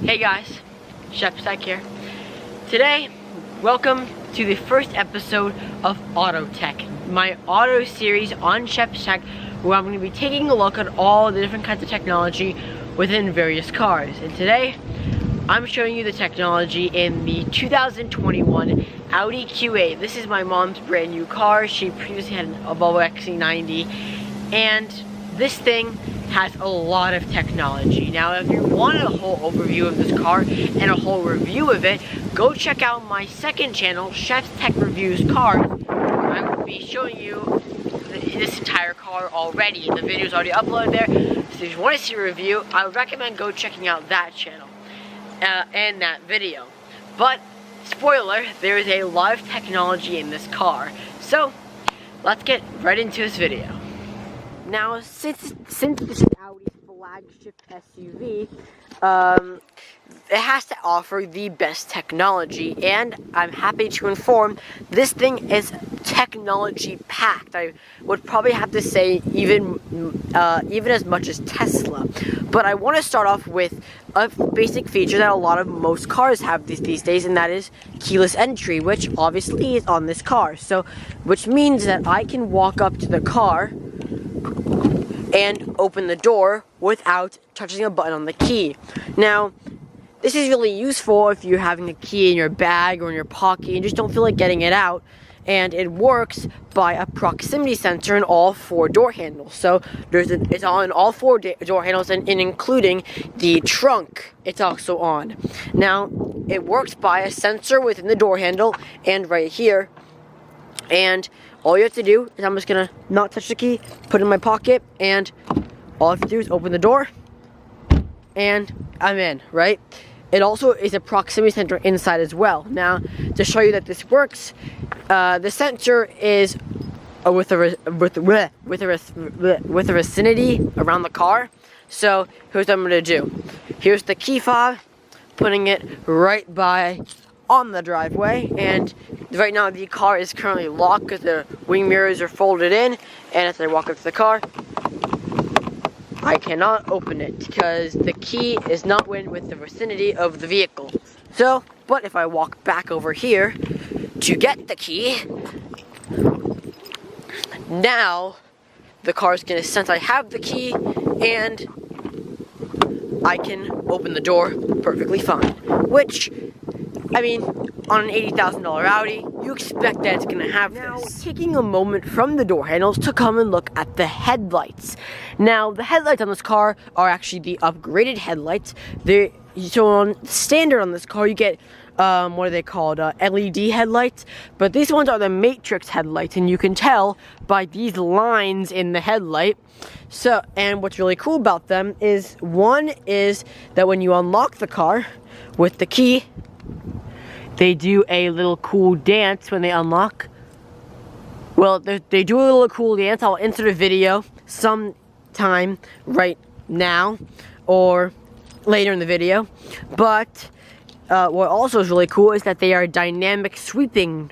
Hey guys, Chef Psych here. Today, welcome to the first episode of Auto Tech, my auto series on Chef Psych, where I'm going to be taking a look at all the different kinds of technology within various cars. And today, I'm showing you the technology in the 2021 Audi Q8. This is my mom's brand new car. She previously had a Volvo XC90, and this thing has a lot of technology. Now, if you want a whole overview of this car and a whole review of it, go check out my second channel, Chef's Tech Reviews Cars. I will be showing you this entire car already. The video's already uploaded there. So if you want to see a review, I would recommend go checking out that channel and that video. But, spoiler, there is a lot of technology in this car. So, let's get right into this video. Now, since this is Audi's flagship SUV, it has to offer the best technology, and I'm happy to inform this thing is technology packed. I would probably have to say even as much as Tesla. But I want to start off with a basic feature that most cars have these days, and that is keyless entry, which obviously is on this car. So, which means that I can walk up to the car and open the door without touching a button on the key. Now, this is really useful if you're having a key in your bag or in your pocket and you just don't feel like getting it out. And it works by a proximity sensor in all four door handles. So it's on all four door handles, and including the trunk, it's also on. Now, it works by a sensor within the door handle and right here. And all you have to do is, I'm just gonna not touch the key, put it in my pocket, and all I have to do is open the door, and I'm in, right? It also is a proximity sensor inside as well. Now, to show you that this works, the sensor is with a vicinity around the car. So here's what I'm gonna do. Here's the key fob, putting it right by on the driveway, and right now the car is currently locked because the wing mirrors are folded in, and as I walk up to the car, I cannot open it because the key is not with the vicinity of the vehicle. So, but if I walk back over here to get the key, now the car is going to sense I have the key, and I can open the door perfectly fine. Which, I mean, on an $80,000 Audi, you expect that it's going to have now, this. Taking a moment from the door handles to come and look at the headlights. Now, the headlights on this car are actually the upgraded headlights. So on standard on this car, you get, what are they called, LED headlights. But these ones are the matrix headlights, and you can tell by these lines in the headlight. So, and what's really cool about them is, one is that when you unlock the car with the key, they do a little cool dance when they unlock. Well, they do a little cool dance. I'll insert a video sometime right now or later in the video. But what also is really cool is that they are dynamic sweeping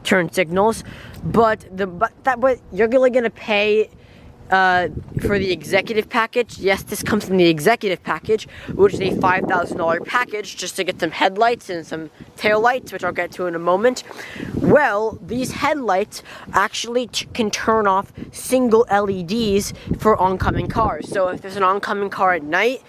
turn signals. But you're really gonna pay for the executive package. Yes, this comes in the executive package, which is a $5,000 package just to get some headlights and some tail lights, which I'll get to in a moment. Well, these headlights actually can turn off single LEDs for oncoming cars. So if there's an oncoming car at night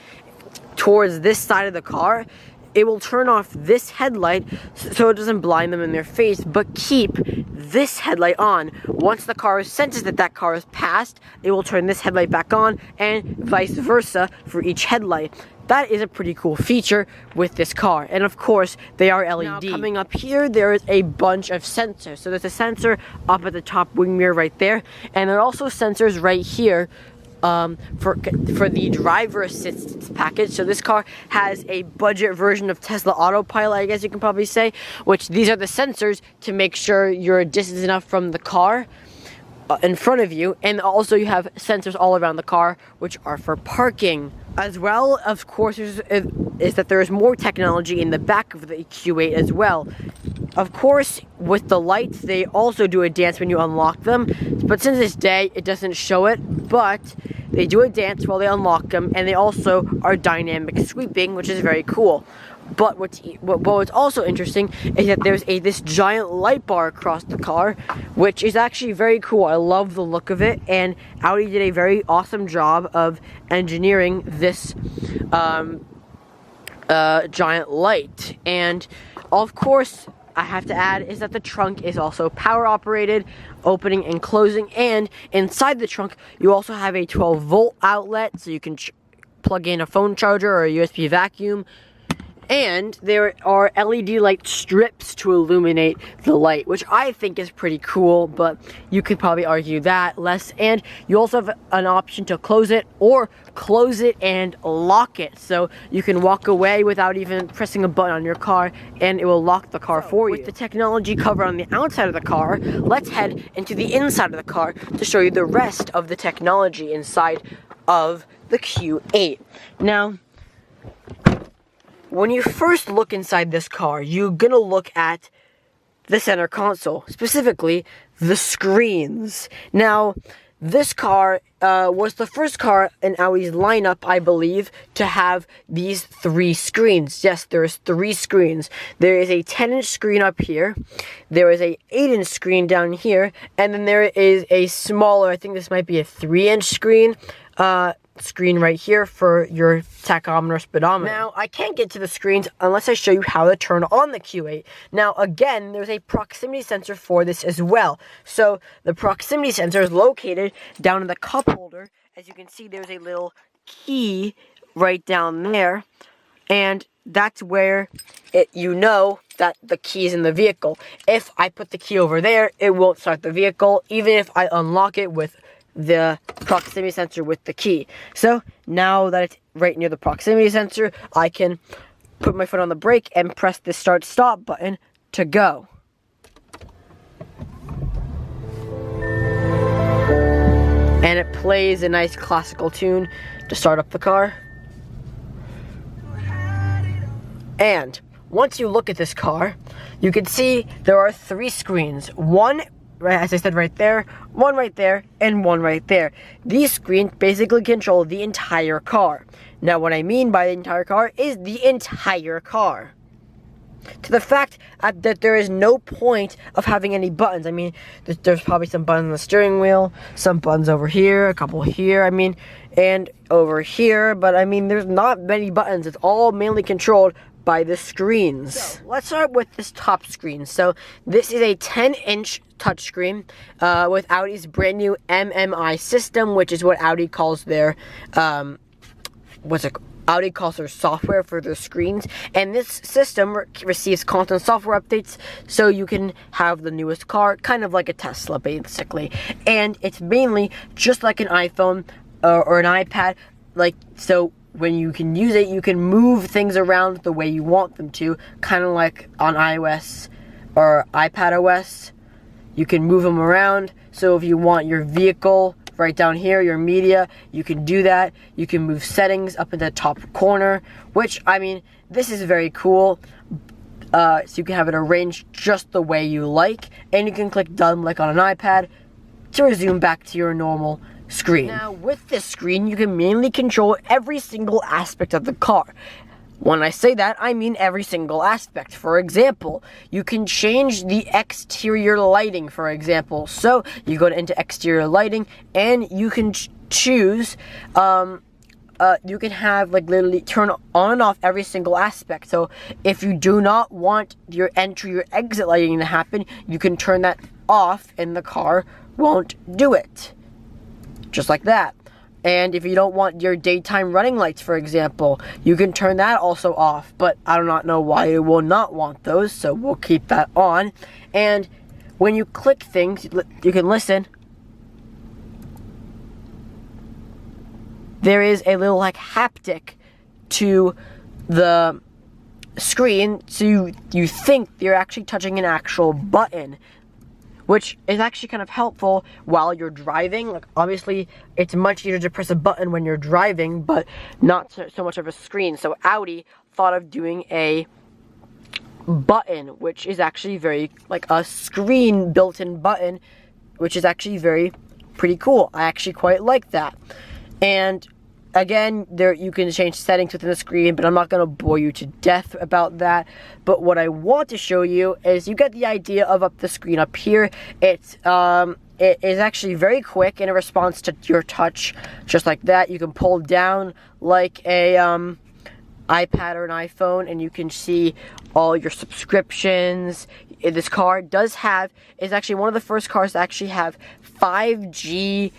towards this side of the car, it will turn off this headlight so it doesn't blind them in their face, but keep this headlight on. Once the car senses that that car is passed, it will turn this headlight back on, and vice versa for each headlight. That is a pretty cool feature with this car. And of course, they are LED. Now, coming up here, there is a bunch of sensors. So there's a sensor up at the top wing mirror right there, and there are also sensors right here for the driver assistance package. So this car has a budget version of Tesla Autopilot, I guess you can probably say, which these are the sensors to make sure you're a distance enough from the car in front of you, and also you have sensors all around the car, which are for parking. As well, of course, is that there is more technology in the back of the Q8 as well. Of course, with the lights, they also do a dance when you unlock them, but since it's day, it doesn't show it, but they do a dance while they unlock them, and they also are dynamic sweeping, which is very cool. But what's also interesting is that there's this giant light bar across the car, which is actually very cool. I love the look of it, and Audi did a very awesome job of engineering this giant light. And of course, I have to add is that the trunk is also power operated, opening and closing, and inside the trunk you also have a 12-volt outlet, so you can plug in a phone charger or a USB vacuum. And there are LED light strips to illuminate the light, which I think is pretty cool, but you could probably argue that less. And you also have an option to close it or close it and lock it, so you can walk away without even pressing a button on your car, and it will lock the car for you. With the technology covered on the outside of the car, let's head into the inside of the car to show you the rest of the technology inside of the Q8. Now, when you first look inside this car, you're gonna look at the center console, specifically the screens. Now, this car was the first car in Audi's lineup, I believe, to have these 3 screens. Yes, there's 3 screens. There is a 10-inch screen up here, there is a 8-inch screen down here, and then there is a smaller, I think this might be a 3-inch screen, screen right here for your tachometer, speedometer. Now, I can't get to the screens unless I show you how to turn on the Q8. Now, again, there's a proximity sensor for this as well. So, the proximity sensor is located down in the cup holder. As you can see, there's a little key right down there, and that's where you know that the key is in the vehicle. If I put the key over there, it won't start the vehicle, even if I unlock it with the proximity sensor with the key. So now that it's right near the proximity sensor, I can put my foot on the brake and press the start stop button to go. And it plays a nice classical tune to start up the car. And once you look at this car, you can see there are 3 screens. One, right, as I said, right there, one right there, and one right there. These screens basically control the entire car. Now, what I mean by the entire car is the entire car. To the fact that there is no point of having any buttons. I mean, there's probably some buttons on the steering wheel, some buttons over here, a couple here, I mean, and over here, but I mean, there's not many buttons. It's all mainly controlled by the screens. So, let's start with this top screen. So this is a 10-inch touchscreen with Audi's brand new MMI system, which is what Audi calls their Audi calls their software for their screens. And this system receives constant software updates, so you can have the newest car, kind of like a Tesla, basically. And it's mainly just like an iPhone or an iPad, like so. When you can use it, you can move things around the way you want them to, kind of like on iOS or iPadOS. You can move them around, so if you want your vehicle right down here, your media, you can do that. You can move settings up in the top corner, which, I mean, this is very cool. So you can have it arranged just the way you like, and you can click done like on an iPad to resume back to your normal screen. Now, with this screen, you can mainly control every single aspect of the car. When I say that, I mean every single aspect. For example, you can change the exterior lighting, for example. So, you go into exterior lighting, and you can choose, you can have, like, literally turn on and off every single aspect. So, if you do not want your entry or exit lighting to happen, you can turn that off, and the car won't do it. Just like that. And if you don't want your daytime running lights, for example, you can turn that also off, but I do not know why you will not want those, so we'll keep that on. And when you click things, you can listen. There is a little, like, haptic to the screen, so you think you're actually touching an actual button, which is actually kind of helpful while you're driving. Like, obviously, it's much easier to press a button when you're driving, but not so much of a screen. So Audi thought of doing a button, which is actually very, like, a screen built-in button, which is actually pretty cool. I actually quite like that. And again, there you can change settings within the screen, but I'm not going to bore you to death about that. But what I want to show you is you get the idea of up the screen up here. It is actually very quick in response to your touch, just like that. You can pull down like a iPad or an iPhone, and you can see all your subscriptions. This car is actually one of the first cars to actually have 5G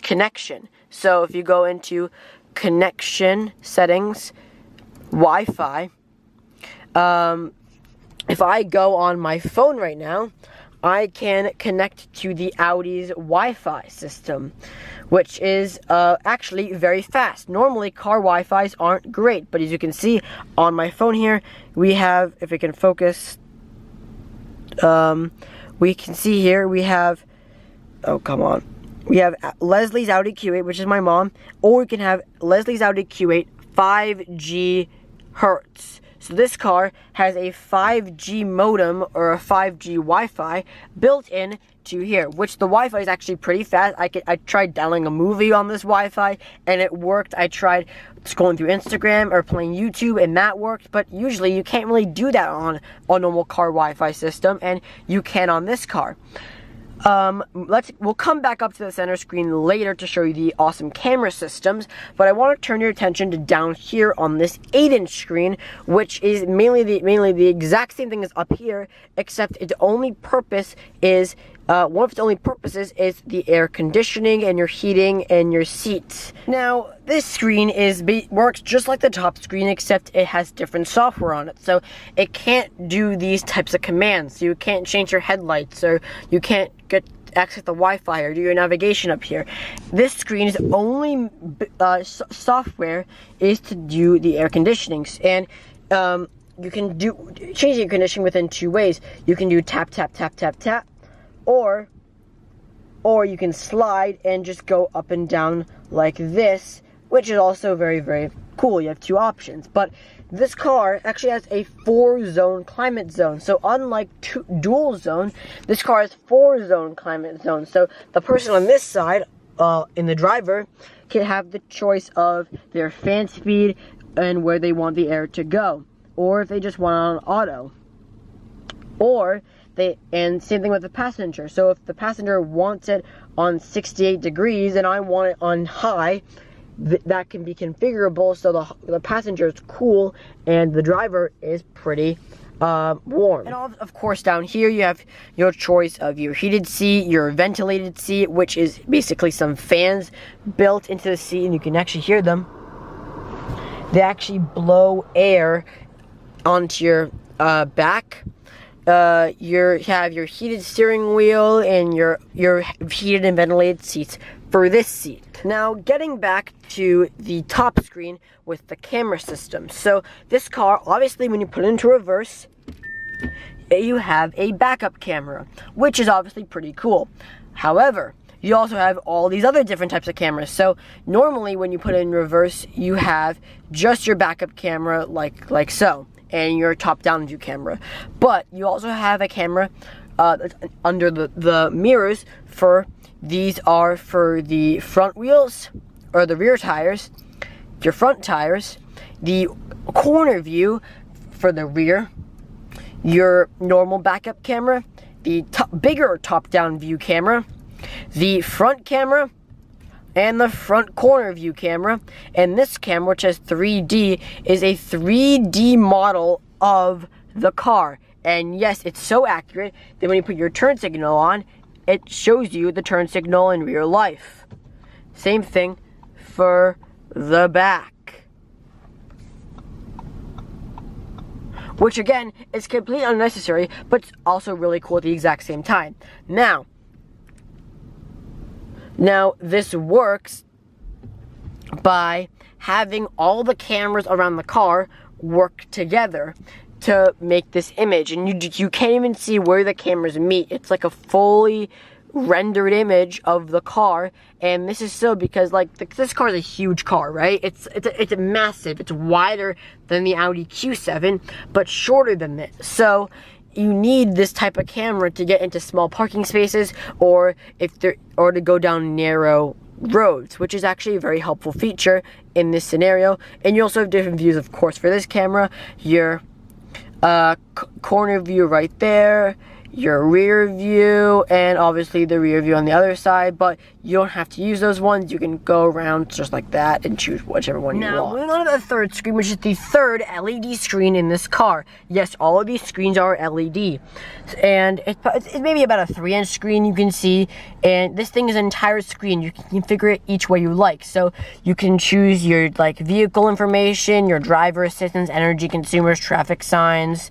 connection. So if you go into connection settings, Wi-Fi, if I go on my phone right now, I can connect to the Audi's Wi-Fi system, which is actually very fast. Normally car Wi-Fis aren't great, but as you can see on my phone here, we have, if we can focus, we can see here we have, oh come on, we have Leslie's Audi Q8, which is my mom, or we can have Leslie's Audi Q8 5G Hertz. So this car has a 5G modem or a 5G Wi-Fi built in to here, which the Wi-Fi is actually pretty fast. I tried downloading a movie on this Wi-Fi and it worked. I tried scrolling through Instagram or playing YouTube and that worked, but usually you can't really do that on a normal car Wi-Fi system, and you can on this car. We'll come back up to the center screen later to show you the awesome camera systems, but I want to turn your attention to down here on this 8-inch screen, which is mainly the exact same thing as up here, except its only purpose is one of its only purposes is the air conditioning and your heating and your seats. Now, this screen works just like the top screen, except it has different software on it. So it can't do these types of commands. You can't change your headlights, or you can't access the Wi-Fi or do your navigation up here. This screen's only software is to do the air conditionings, and you can change the air conditioning within two ways. You can do tap, tap, tap, tap, tap, or you can slide and just go up and down like this, which is also very, very cool. You have two options, but this car actually has a 4-zone climate zone. So unlike dual zone, this car has 4-zone climate zone. So the person on this side, in the driver, can have the choice of their fan speed and where they want the air to go, or if they just want it on auto, and same thing with the passenger. So if the passenger wants it on 68 degrees and I want it on high, that can be configurable so the passenger is cool and the driver is pretty warm. And of course down here you have your choice of your heated seat, your ventilated seat, which is basically some fans built into the seat, and you can actually hear them. They actually blow air onto your back. You have your heated steering wheel and your heated and ventilated seats for this seat. Now, getting back to the top screen with the camera system. So this car, obviously when you put it into reverse, you have a backup camera, which is obviously pretty cool. However, you also have all these other different types of cameras. So normally when you put it in reverse, you have just your backup camera like so, and your top-down view camera. But you also have a camera under the mirrors these are for the front wheels, or the rear tires, your front tires, the corner view for the rear, your normal backup camera, the bigger top-down view camera, the front camera, and the front corner view camera. And this camera, which has 3D, is a 3D model of the car. And yes, it's so accurate that when you put your turn signal on, it shows you the turn signal in real life. Same thing for the back, which again is completely unnecessary, but it's also really cool at the exact same time. Now this works by having all the cameras around the car work together to make this image, and you can't even see where the cameras meet. It's like a fully rendered image of the car, and this is so because this car is a huge car, right? It's massive. It's wider than the Audi Q7, but shorter than this. So you need this type of camera to get into small parking spaces, or to go down narrow roads, which is actually a very helpful feature in this scenario. And you also have different views, of course, for this camera. Your corner view right there, your rear view, and obviously the rear view on the other side, but you don't have to use those ones. You can go around just like that and choose whichever one you want. Now, moving on to the third screen, which is the third LED screen in this car. Yes, all of these screens are LED, and it's maybe about a 3-inch screen you can see, and this thing is an entire screen. You can configure it each way you like, so you can choose your vehicle information, your driver assistance, energy consumers, traffic signs,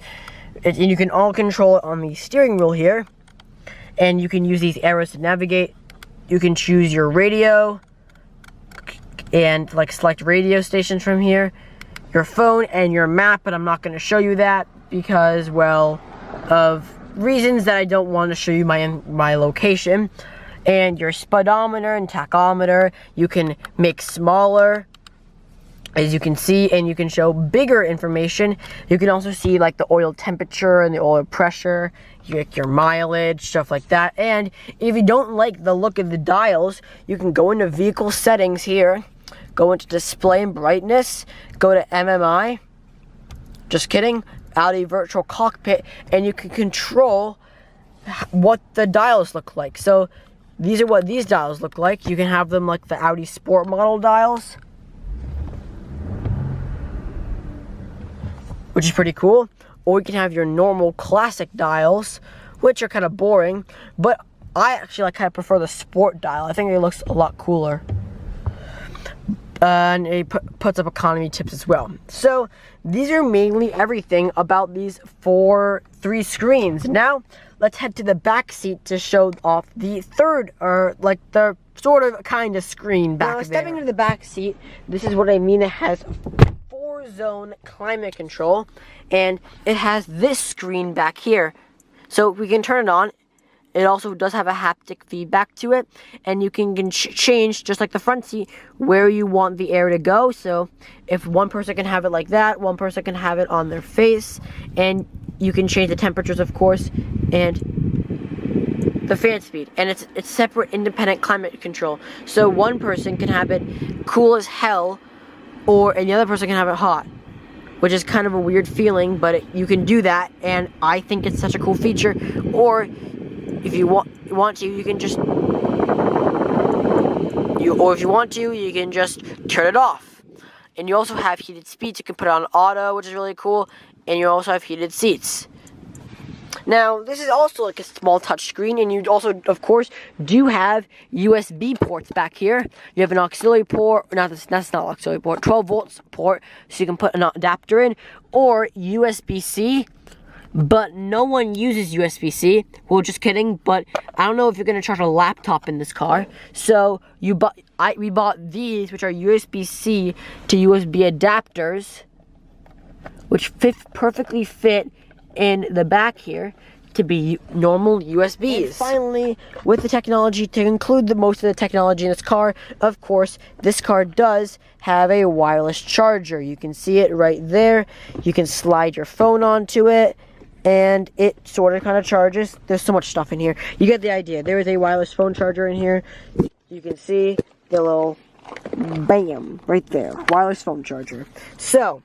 and you can all control it on the steering wheel here, and you can use these arrows to navigate. You can choose your radio and select radio stations from here, your phone, and your map, but I'm not going to show you that because, well, of reasons that I don't want to show you my location. And your speedometer and tachometer you can make smaller, as you can see, and you can show bigger information. You can also see the oil temperature and the oil pressure, your mileage, stuff like that. And if you don't like the look of the dials, you can go into vehicle settings here, go into display and brightness, go to MMI, just kidding, Audi virtual cockpit, and you can control what the dials look like. So these are what these dials look like. You can have them like the Audi Sport model dials, which is pretty cool. Or you can have your normal classic dials, which are kind of boring, but I actually kind of prefer the sport dial. I think it looks a lot cooler. And it puts up economy tips as well. So these are mainly everything about these 3 screens. Now let's head to the back seat to show off the third, or the sort of kind of screen back there. Stepping into the back seat, this is what I mean. It has 4-zone climate control, and it has this screen back here, so we can turn it on. It also does have a haptic feedback to it, and you can change, just like the front seat, where you want the air to go. So if one person can have it like that, one person can have it on their face, and you can change the temperatures, of course, and the fan speed, and it's separate independent climate control. So one person can have it cool as hell, and the other person can have it hot, which is kind of a weird feeling, but you can do that, and I think it's such a cool feature. Or if you want to, you can just you can just turn it off. And you also have heated seats. You can put it on auto, which is really cool, and you also have heated seats. Now, this is also a small touch screen, and you also, of course, do have USB ports back here. You have an auxiliary port, that's not auxiliary port, 12 volts port, so you can put an adapter in, or USB-C, but no one uses USB-C. Well, just kidding, but I don't know if you're going to charge a laptop in this car. So we bought these, which are USB-C to USB adapters, which perfectly fit in the back here to be normal USBs. And finally, with the technology, to include most of the technology in this car, of course, this car does have a wireless charger. You can see it right there. You can slide your phone onto it, and it sort of kind of charges. There's so much stuff in here. You get the idea. There is a wireless phone charger in here. You can see the little bam right there. Wireless phone charger. So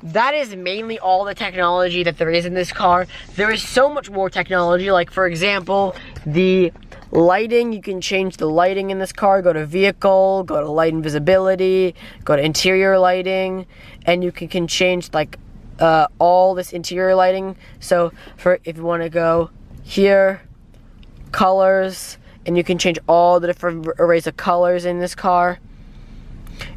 that is mainly all the technology that there is in this car. There is so much more technology, like for example, the lighting. You can change the lighting in this car. Go to vehicle, go to light and visibility, go to interior lighting, and you can change all this interior lighting. So if you want to go here, colors, and you can change all the different arrays of colors in this car.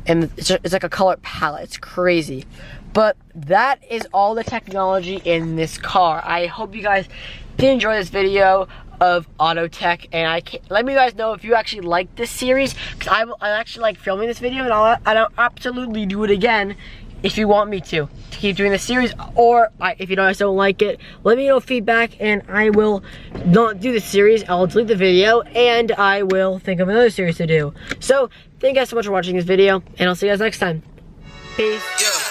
And it's like a color palette. It's crazy. But that is all the technology in this car. I hope you guys did enjoy this video of auto tech, and let me guys know if you actually like this series, because I actually like filming this video, and I'll absolutely do it again if you want me to keep doing this series. Or if you guys don't like it, let me know feedback, and I will not do this series. I'll delete the video, and I will think of another series to do. So thank you guys so much for watching this video, and I'll see you guys next time. Peace. Yeah.